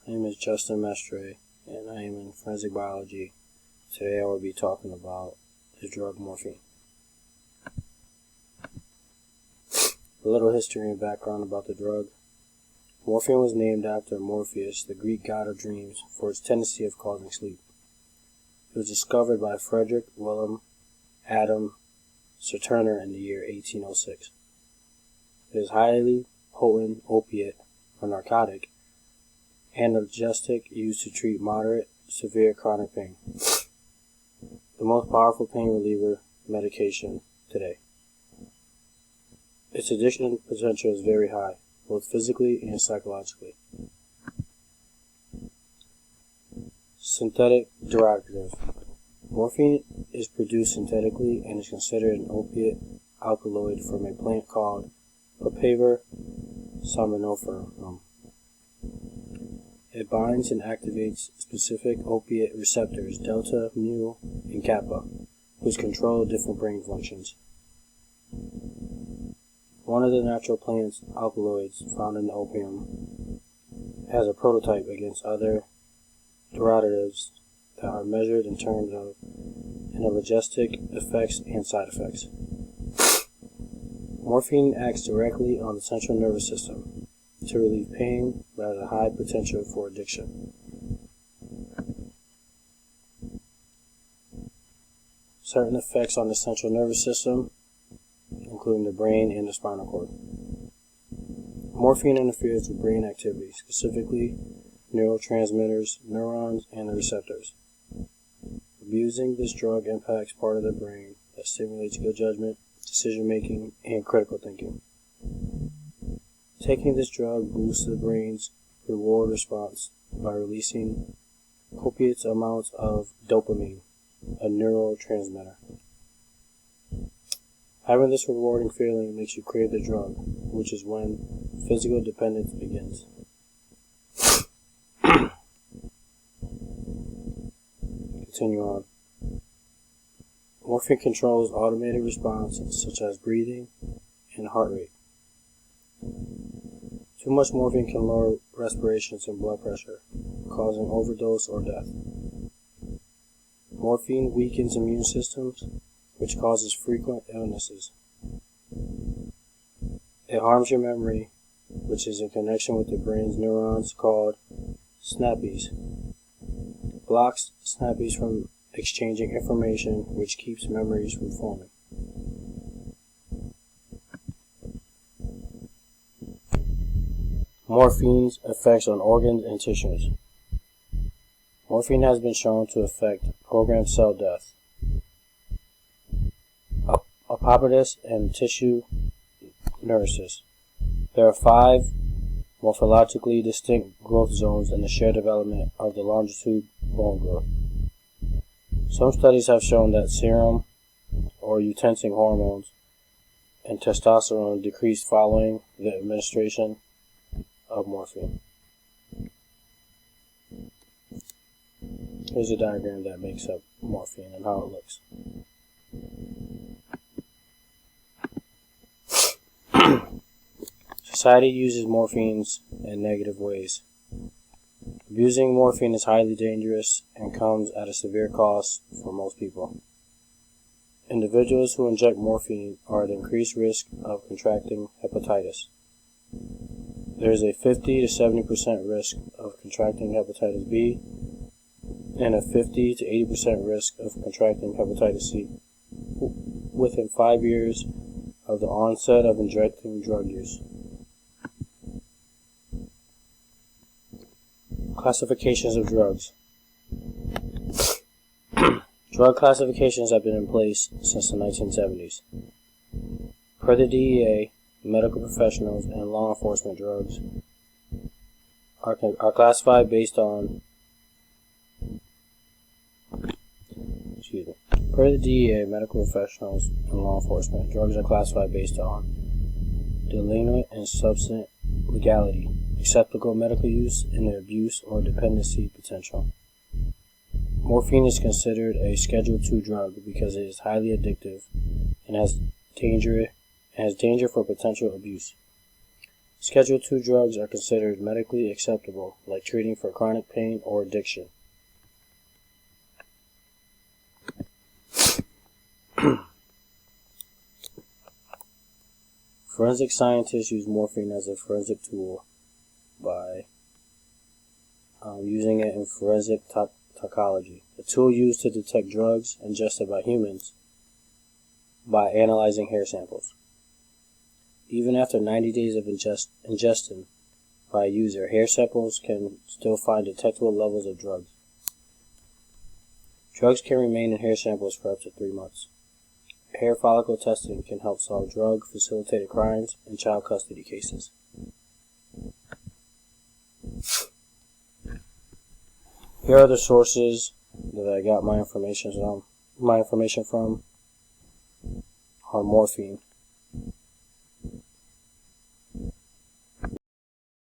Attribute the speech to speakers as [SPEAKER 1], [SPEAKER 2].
[SPEAKER 1] My name is Justin Mestre, and I am in forensic biology. Today I will be talking about the drug morphine. A little history and background about the drug. Morphine was named after Morpheus, the Greek god of dreams, for its tendency of causing sleep. It was discovered by Frederick Willem Adam Serturner in the year 1806. It is a highly potent opiate or narcotic analgesic used to treat moderate, severe chronic pain. The most powerful pain reliever medication today. Its addiction potential is very high, both physically and psychologically. Synthetic derivative. Morphine is produced synthetically and is considered an opiate alkaloid from a plant called Papaver somniferum. It binds and activates specific opiate receptors delta, mu, and kappa, which control different brain functions. One of the natural plant alkaloids found in the opium has a prototype against other derivatives that are measured in terms of analgesic effects and side effects. Morphine acts directly on the central nervous system to relieve pain, but has a high potential for addiction. Certain effects on the central nervous system, including the brain and the spinal cord. Morphine interferes with brain activity, specifically neurotransmitters, neurons, and the receptors. Abusing this drug impacts part of the brain that stimulates good judgment, decision-making, and critical thinking. Taking this drug boosts the brain's reward response by releasing copious amounts of dopamine, a neurotransmitter. Having this rewarding feeling makes you crave the drug, which is when physical dependence begins. Continue on. Morphine controls automated responses such as breathing and heart rate. Too much morphine can lower respirations and blood pressure, causing overdose or death. Morphine weakens immune systems, which causes frequent illnesses. It harms your memory, which is in connection with the brain's neurons called synapses. Blocks synapses from exchanging information, which keeps memories from forming. Morphine's effects on organs and tissues. Morphine has been shown to affect programmed cell death, apoptosis, and tissue neurosis. There are 5 morphologically distinct growth zones in the shared development of the longitudinal bone growth. Some studies have shown that serum or eutensing hormones and testosterone decrease following the administration of morphine. Here's a diagram that makes up morphine and how it looks. Society uses morphines in negative ways. Abusing morphine is highly dangerous and comes at a severe cost for most people. Individuals who inject morphine are at increased risk of contracting hepatitis. There is a 50 to 70% risk of contracting hepatitis B and a 50 to 80% risk of contracting hepatitis C within 5 years of the onset of injecting drug use. Classifications of drugs. Drug classifications have been in place since the 1970s. Per the DEA, medical professionals and law enforcement drugs are classified based on Per the DEA, medical professionals and law enforcement drugs are classified based on delinquent and substance legality, acceptable medical use, and their abuse or dependency potential. Morphine is considered a Schedule II drug because it is highly addictive and has danger for potential abuse. Schedule II drugs are considered medically acceptable, like treating for chronic pain or addiction. Forensic scientists use morphine as a forensic tool by using it in forensic toxicology, a tool used to detect drugs ingested by humans by analyzing hair samples. Even after 90 days of ingestion by a user, hair samples can still find detectable levels of drugs. Drugs can remain in hair samples for up to 3 months. Hair follicle testing can help solve drug-facilitated crimes and child custody cases. Here are the sources that I got my information from on morphine.